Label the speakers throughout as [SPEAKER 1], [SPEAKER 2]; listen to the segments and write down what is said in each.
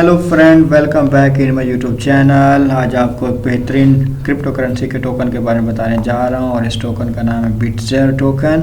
[SPEAKER 1] Hello friend, welcome back in my YouTube channel. आज आपको एक बेहतरीन क्रिप्टो करेंसी के टोकन के बारे में बताने जा रहा हूं और इस टोकन का नाम है बिटज़र टोकन।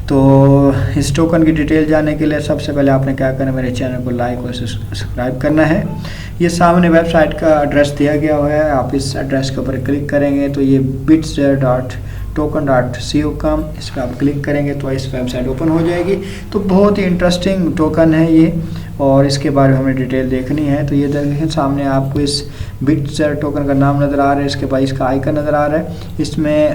[SPEAKER 1] तो इस टोकन की डिटेल जानने के लिए सबसे पहले आपने क्या करना है, मेरे चैनल को लाइक और सब्सक्राइब करना है। ये सामने वेबसाइट का एड्रेस दिया गया हुआ है, आप इस एड्रेस के ऊपर क्लिक करेंगे तो ये bitzr.token.co.com इस पर आप क्लिक करेंगे तो इस वेबसाइट ओपन हो जाएगी। तो बहुत ही इंटरेस्टिंग टोकन है ये और इसके बारे में हमें डिटेल देखनी है। तो ये देखें सामने आपको इस बिटज़र टोकन का नाम नज़र आ रहा है, इसके बाद इसका आइकन नज़र आ रहा है। इसमें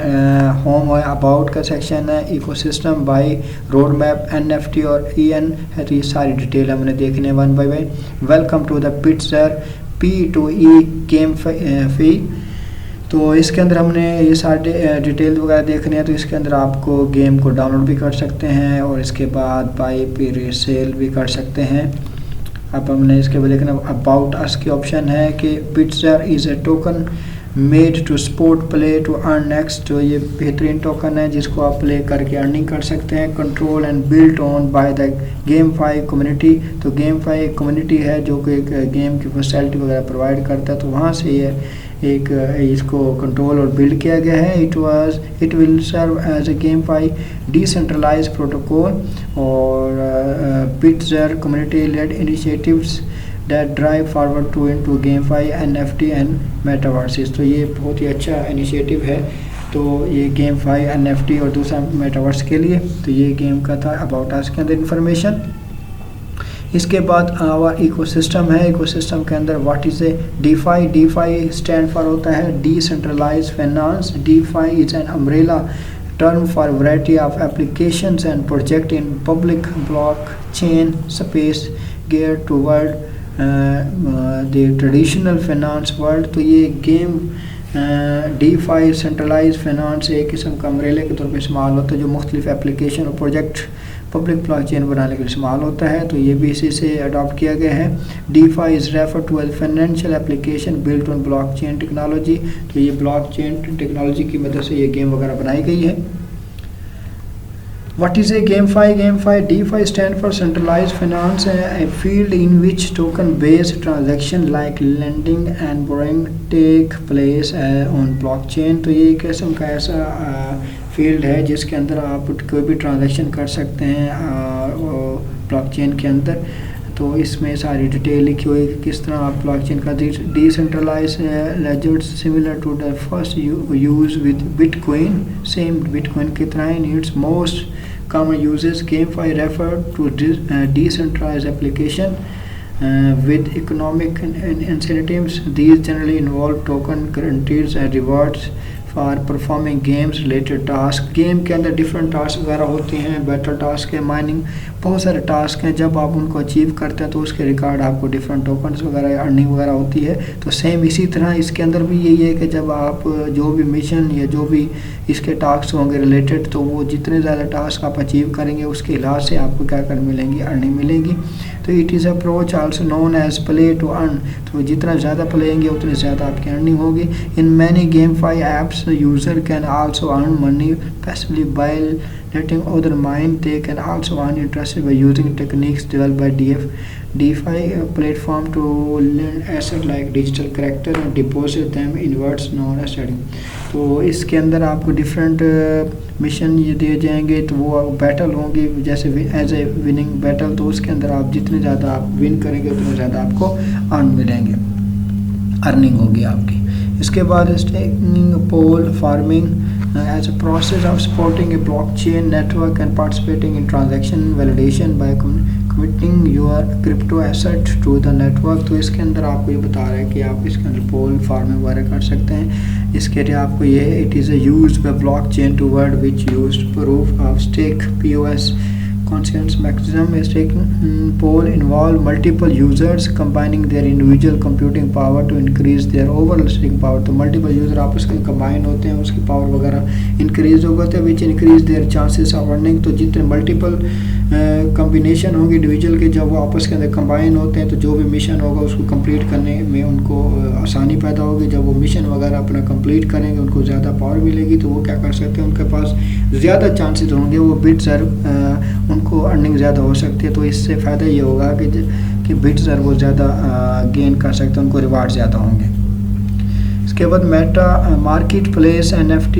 [SPEAKER 1] होम है, अबाउट का सेक्शन है, ecosystem, by, road map, NFT और EN है। तो ये सारी डिटेल हमने देखनी है one by one. Welcome to the Bitzer P2E GameFi. तो इसके अंदर हमने ये सारे डिटेल वगैरह देखने हैं। तो इसके अंदर आपको गेम को डाउनलोड भी कर सकते हैं और इसके बाद बाई पे रीसेल भी कर सकते हैं। अब हमने इसके बाद देखना अबाउट अस की ऑप्शन है कि Bitzer is a token made to support play to earn next. तो ये बेहतरीन टोकन है जिसको आप प्ले करके अर्निंग कर सकते हैं। Control and built on by the GameFi community. तो GameFi एक कम्युनिटी है जो कि एक गेम की फैसिलिटी वगैरह प्रोवाइड करता है, तो वहाँ से ये एक इसको कंट्रोल और बिल्ड किया गया है। It will serve as a GameFi decentralised protocol और Bitzer community led initiatives that drive forward to into GameFi, NFT and Metaverses। तो ये बहुत ही अच्छा इनिशिएटिव है। तो ये GameFi, NFT और दूसरा मेटावर्स के लिए। तो ये गेम का था अबाउट अस के अंदर इंफॉर्मेशन। इसके बाद आवर इकोसिस्टम है। इकोसिस्टम के अंदर what is a DeFi। DeFi stand for होता है decentralised finance. DeFi is an umbrella term for variety of applications and project in public blockchain space geared toward the traditional finance world। तो ये game DeFi centralise finance एक किस्म का अम्ब्रेले के तौर पर इस्तेमाल होता है जो मुख्तलिफ एप्लीकेशन और प्रोजेक्ट पब्लिक ब्लॉकचेन बनाने के लिए इस्तेमाल होता है। तो ये भी इसी से अडॉप्ट किया गया है। DeFi is refer to as financial application built on blockchain technology. तो ये ब्लॉकचेन टेक्नोलॉजी की मदद से ये गेम वगैरह बनाई गई है। What is a GameFi? DeFi stand for centralized finance, a field in which token-based transaction like lending and borrowing take place on blockchain। तो ये एक किस्म का ऐसा फील्ड है जिसके अंदर आप कोई भी ट्रांजैक्शन कर सकते हैं ब्लॉकचेन के अंदर। तो इसमें सारी डिटेल लिखी हुई है कि किस तरह आप ब्लॉकचेन का decentralise ledgers similar to the first use with bitcoin, same bitcoin की तरह in its most common uses। GameFi refer to decentralized application with economic incentives। These generally involve token guarantees and rewards for performing games related tasks। Game के अंदर different task वगैरह होते हैं, battle task है, mining, बहुत सारे task हैं। जब आप उनको अचीव करते हैं तो उसके रिकॉर्ड आपको डिफरेंट टोकन्स वगैरह अर्निंग वगैरह होती है। तो सेम इसी तरह इसके अंदर भी यही है कि जब आप जो भी मिशन या जो भी इसके टास्क होंगे रिलेटेड, तो वो जितने ज़्यादा टास्क आप अचीव करेंगे उसके हिसाब से आपको क्या कर मिलेंगी, अर्निंग मिलेगी। तो it is approach also known as play to earn. तो जितना ज़्यादा प्लेंगे उतनी ज़्यादा आपकी अर्निंग होगी। In many GameFi apps user can also earn money passively by letting other mind। They can also earn interest by using techniques developed by DeFi platform to lend asset like digital character and deposit them in words known as trading। तो इसके अंदर आपको different mission ये दिए जाएंगे, तो वो battle होंगे जैसे एज ए विनिंग बैटल। तो उसके अंदर आप जितने ज़्यादा आप विन करेंगे उतने ज़्यादा आपको अर्न मिलेंगे, अर्निंग होगी आपकी। इसके बाद staking, pool farming as a process of supporting a blockchain network and participating in transaction validation by committing your crypto asset to the network। तो इसके अंदर आपको ये बता रहा है कि आप इसके अंदर पोल फार्मिंग वगैरह कर सकते हैं। इसके लिए आपको ये it is a used by blockchain to word which used proof of stake POS consensus mechanism। Staking pool involve multiple users combining their individual computing power to increase their overall staking power। तो multiple user आपस में combine होते हैं, उसकी power वगैरह increase होगा तो which increase their chances of earning। तो जितने multiple कम्बिनेशन होंगे इंडिविजुअल के, जब वो आपस के अंदर कंबाइन होते हैं तो जो भी मिशन होगा उसको कंप्लीट करने में उनको आसानी पैदा होगी। जब वो मिशन वगैरह अपना कंप्लीट करेंगे उनको ज़्यादा पावर मिलेगी, तो वो क्या कर सकते हैं, उनके पास ज़्यादा चांसेस होंगे, वो बिटज़र उनको अर्निंग ज़्यादा हो सकती है। तो इससे फ़ायदा ये होगा कि बिट्स वो ज़्यादा गेन कर सकते हैं, उनको रिवार्ड ज़्यादा होंगे। इसके बाद meta marketplace NFT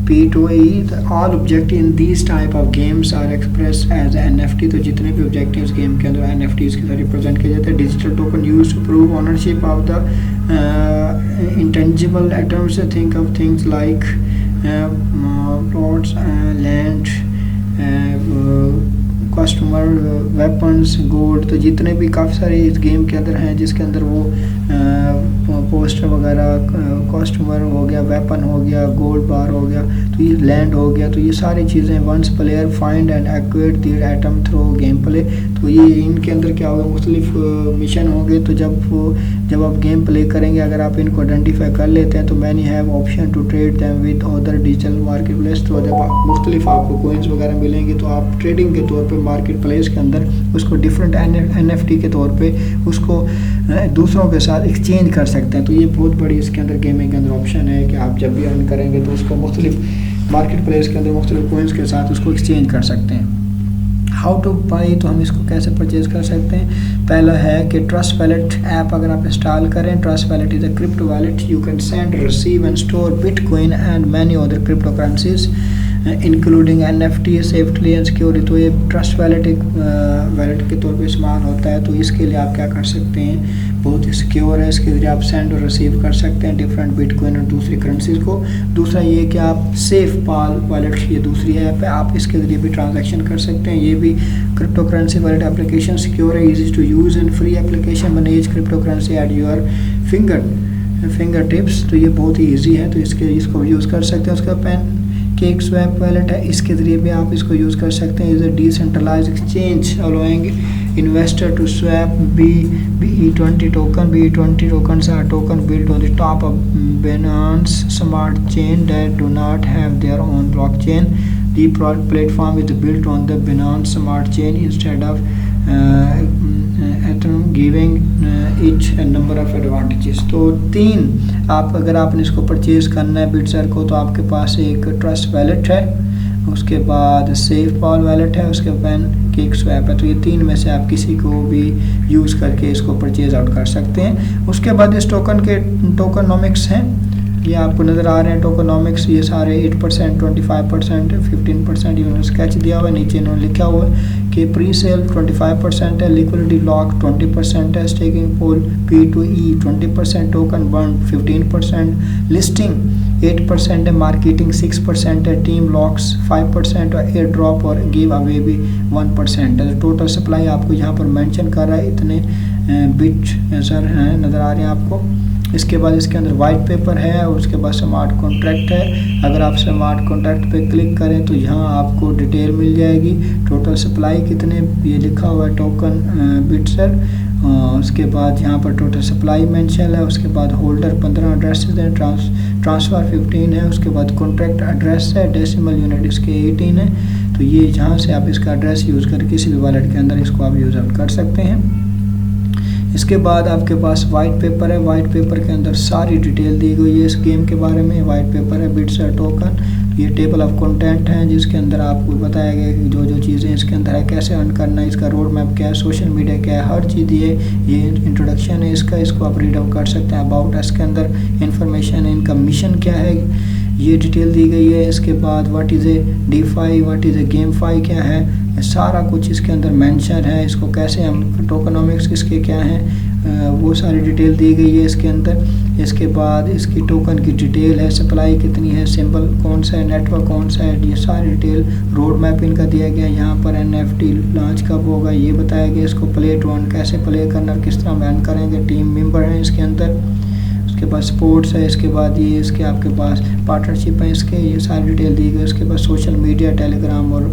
[SPEAKER 1] P2E, all objective in this type of games are express as NFT। तो जितने भी ऑब्जेक्टिव्स गेम के अंदर NFTs के साथ रिप्रेजेंट किए जाते हैं। Digital token use to prove ownership of the intangible items, think of things like plots, land, customer, weapons, gold. तो जितने भी काफ़ी सारे इस गेम के अंदर हैं जिसके अंदर वो पोस्टर वगैरह, कस्टमर हो गया, वेपन हो गया, गोल्ड बार हो गया, तो ये लैंड हो गया, तो ये सारी चीज़ें once player find and acquire the item through gameplay. तो ये इनके अंदर क्या होगा, मुख्तलिफ मिशन होंगे। तो जब आप गेम प्ले करेंगे, अगर आप इनको आइडेंटिफाई कर लेते हैं तो many have option to trade them with other digital marketplace. तो जब मुख्तलिफ आपको कोइंस वगैरह मिलेंगे तो आप ट्रेडिंग के तौर पे मार्केट प्लेस के अंदर उसको डिफरेंट NFT के तौर पे उसको दूसरों के साथ एक्सचेंज कर सकते हैं। तो ये बहुत बड़ी इसके अंदर गेमिंग के अंदर ऑप्शन है कि आप जब भी अर्न करेंगे तो उसको मुख्तलिफ मार्केट प्लेस के अंदर मुख्तलिफ कोइंस के साथ उसको एक्सचेंज कर सकते हैं। हाउ टू बाई, तो हम इसको कैसे परचेज कर सकते हैं। पहला है कि ट्रस्ट वैलेट ऐप अगर आप इंस्टॉल करें। Trust wallet is a crypto wallet, you can send, receive and store bitcoin and many other crypto currencies including NFT safely and securely. तो ये ट्रस्ट वैलेट एक वैलेट के तौर पे इस्तेमाल होता है। तो इसके लिए आप क्या कर सकते हैं, बहुत ही सिक्योर है, इसके ज़रिए आप सेंड और रिसीव कर सकते हैं डिफरेंट बिटकॉइन और दूसरी करेंसीज को। दूसरा ये कि आप सेफ पाल वैलेट, ये दूसरी ऐप है, आप इसके ज़रिए भी ट्रांजैक्शन कर सकते हैं। ये भी cryptocurrency wallet application, secure है, easy to use and free application, manage cryptocurrency at your fingertips. तो ये बहुत ही ईजी है, तो इसको यूज़ कर सकते हैं। उसका पेन केक स्वैप वैलेट है, इसके ज़रिए भी आप इसको यूज़ कर सकते हैं। Is a decentralised exchange allowing investor to swap BE20 token. BE20 tokens are token built on the top of Binance Smart Chain that do not have their own blockchain. The platform is built on the Binance Smart Chain instead of Ethereum, giving it a number of advantages. तो तीन आप अगर आपने इसको purchase करना है बिटसर को, तो आपके पास एक ट्रस्ट वैलेट है, उसके बाद सेफ पॉल वैलेट है, उसके बाद केक स्वैप है। तो ये तीन में से आप किसी को भी यूज़ करके इसको परचेज आउट कर सकते हैं। उसके बाद इस टोकन के टोकनॉमिक्स हैं, ये आपको नज़र आ रहे हैं टोकनॉमिक्स। ये सारे 8%, 25%, 15% इन्होंने स्केच दिया हुआ है। नीचे इन्होंने लिखा हुआ है कि प्री सेल 25% है, लिक्विडिटी लॉक 20% है, स्टेकिंग पोल P2E 20%, टोकन बर्न 15%, लिस्टिंग 8% है, मार्केटिंग 6% है, टीम लॉक्स 5% और एयर ड्रॉप और गिव अवे भी 1% है। टोटल सप्लाई आपको यहाँ पर मेंशन कर रहा है, इतने बिट सर हैं नज़र आ रहे हैं आपको। इसके बाद इसके अंदर वाइट पेपर है और उसके बाद स्मार्ट कॉन्ट्रैक्ट है। अगर आप स्मार्ट कॉन्ट्रैक्ट पे क्लिक करें तो यहाँ आपको डिटेल मिल जाएगी, टोटल सप्लाई कितने ये लिखा हुआ है टोकन बिट्सर। उसके बाद यहाँ पर टोटल सप्लाई मेंशन है, उसके बाद होल्डर 15 एड्रेसेस हैं, ट्रांसफ़र 15 है, उसके बाद कॉन्ट्रैक्ट एड्रेस है, डेसिमल यूनिट इसके 18 है। तो ये जहाँ से आप इसका एड्रेस यूज़ करके किसी भी वॉलेट के अंदर इसको आप यूज़ आउट कर सकते हैं। इसके बाद आपके पास वाइट पेपर है, वाइट पेपर के अंदर सारी डिटेल दी गई है इस गेम के बारे में। वाइट पेपर है बिट्सर टोकन, ये टेबल ऑफ कंटेंट है जिसके अंदर आपको बताया गया कि जो जो चीज़ें इसके अंदर है, कैसे अर्न करना है, इसका रोड मैप क्या है, सोशल मीडिया क्या है, हर चीज़ ये इंट्रोडक्शन है इसका, इसको आप रीड आउट कर सकते हैं। अबाउट इसके अंदर इंफॉर्मेशन है, इनका मिशन क्या है ये डिटेल दी गई है। इसके बाद what is a DeFi, what is A GameFi क्या है, सारा कुछ इसके अंदर मेंशन है। इसको कैसे हम टोकनॉमिक्स किसके क्या हैं वो सारी डिटेल दी गई है इसके अंदर। इसके बाद इसकी टोकन की डिटेल है, सप्लाई कितनी है, सिंबल कौन सा है, नेटवर्क कौन सा है, ये सारी डिटेल, रोड मैप इनका दिया गया। यहाँ पर NFT लॉन्च कब होगा ये बताया गया, इसको प्ले टू अर्न कैसे प्ले करना और किस तरह बैन करेंगे, टीम मेंबर हैं इसके अंदर। उसके बाद स्पोर्ट्स है, इसके बाद ये इसके आपके पास पार्टनरशिप है इसके, ये सारी डिटेल दी गई। उसके बाद सोशल मीडिया, टेलीग्राम और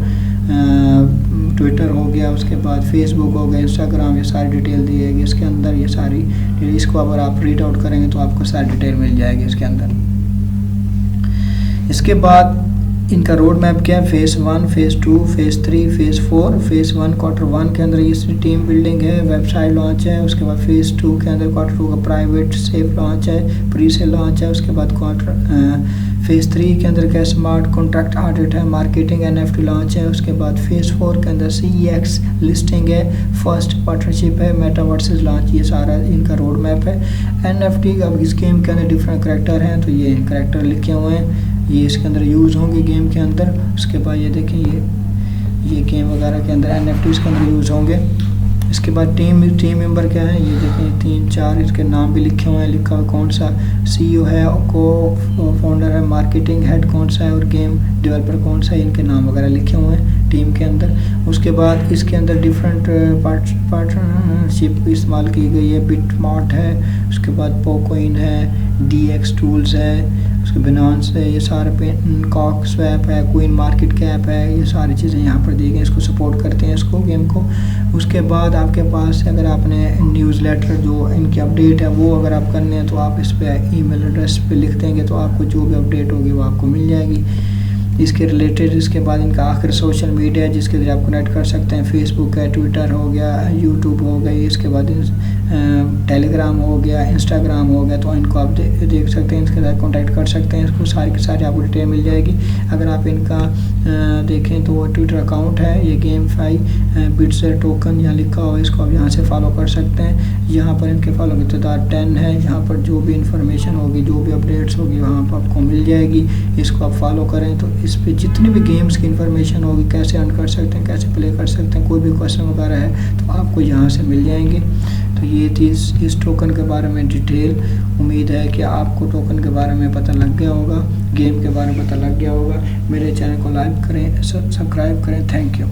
[SPEAKER 1] ट्विटर हो गया, उसके बाद फेसबुक हो गया, इंस्टाग्राम, ये सारी डिटेल दी जाएगी इसके अंदर। ये सारी इसको अगर आप रीड आउट करेंगे तो आपको सारी डिटेल मिल जाएगी इसके अंदर। इसके बाद इनका रोड मैप क्या है, phase 1, phase 2, phase 3, phase 4। Phase 1 quarter 1 के अंदर इस टीम बिल्डिंग है, वेबसाइट लॉन्च है। उसके बाद फेज़ 2 के अंदर क्वार्टर 2 का प्राइवेट सेफ लॉन्च है, प्री सेल लॉन्च है। उसके बाद फेज़ 3 के अंदर क्या, स्मार्ट कॉन्ट्रैक्ट ऑडिट है, मार्केटिंग NFT लॉन्च है। उसके बाद फेज़ 4 के अंदर CEX लिस्टिंग है, फर्स्ट पार्टनरशिप है, मेटावर्सेस लॉन्च। ये सारा इनका रोड मैप है। NFT अब इस गेम के अंदर डिफरेंट करैक्टर हैं, तो ये करैक्टर लिखे हुए हैं, ये इसके अंदर यूज़ होंगे गेम के अंदर। उसके बाद ये देखें, ये गेम वगैरह के अंदर NFTs के अंदर यूज़ होंगे। इसके बाद टीम मेंबर क्या है, ये देखें 3-4 इसके नाम भी लिखे हुए हैं, लिखा हुआ कौन सा CEO है, को फाउंडर है, मार्केटिंग हेड कौन सा है और गेम डेवलपर कौन सा है, इनके नाम वगैरह लिखे हुए हैं टीम के अंदर। उसके बाद इसके अंदर डिफरेंट पार्टनरशिप इस्तेमाल की गई है, बिटमार्ट है, उसके बाद पोकोइन है, DX टूल्स है, उसके बिनांस है, ये सारे पे कॉक स्वैप है, क्वीन मार्केट कैप है, ये सारी चीज़ें यहाँ पर दी गई, इसको सपोर्ट करते हैं इसको गेम को। उसके बाद आपके पास अगर आपने न्यूज़लेटर जो इनकी अपडेट है वो अगर आप करने हैं तो आप इस पर ईमेल एड्रेस पे लिख देंगे तो आपको जो भी अपडेट होगी वो आपको मिल जाएगी इसके रिलेटेड। इसके बाद इनका आखिर सोशल मीडिया है जिसके ज़रिए आप कनेक्ट कर सकते हैं, फेसबुक है, ट्विटर हो गया, यूट्यूब हो गई, इसके बाद टेलीग्राम हो गया, इंस्टाग्राम हो गया, तो इनको आप देख सकते हैं, इसके साथ कॉन्टैक्ट कर सकते हैं, इसको सारी की सारी आपको डिटेल मिल जाएगी। अगर आप इनका देखें तो ट्विटर अकाउंट है, ये GameFi बिट्स टोकन यहाँ लिखा हुआ है, इसको आप यहाँ से फॉलो कर सकते हैं। यहाँ पर इनके फॉलो की तादाद 10 है, यहाँ पर जो भी इंफॉर्मेशन होगी, जो भी अपडेट्स होगी वहाँ पर आपको मिल जाएगी, इसको आप फॉलो करें तो इस पर जितनी भी गेम्स की इन्फॉर्मेशन होगी, कैसे अर्न कर सकते हैं, कैसे प्ले कर सकते हैं, कोई भी क्वेश्चन वगैरह है तो आपको यहाँ से मिल जाएंगे। तो ये थी इस टोकन के बारे में डिटेल। उम्मीद है कि आपको टोकन के बारे में पता लग गया होगा, गेम के बारे में पता लग गया होगा। मेरे चैनल को लाइक करें, सब्सक्राइब करें। Thank you.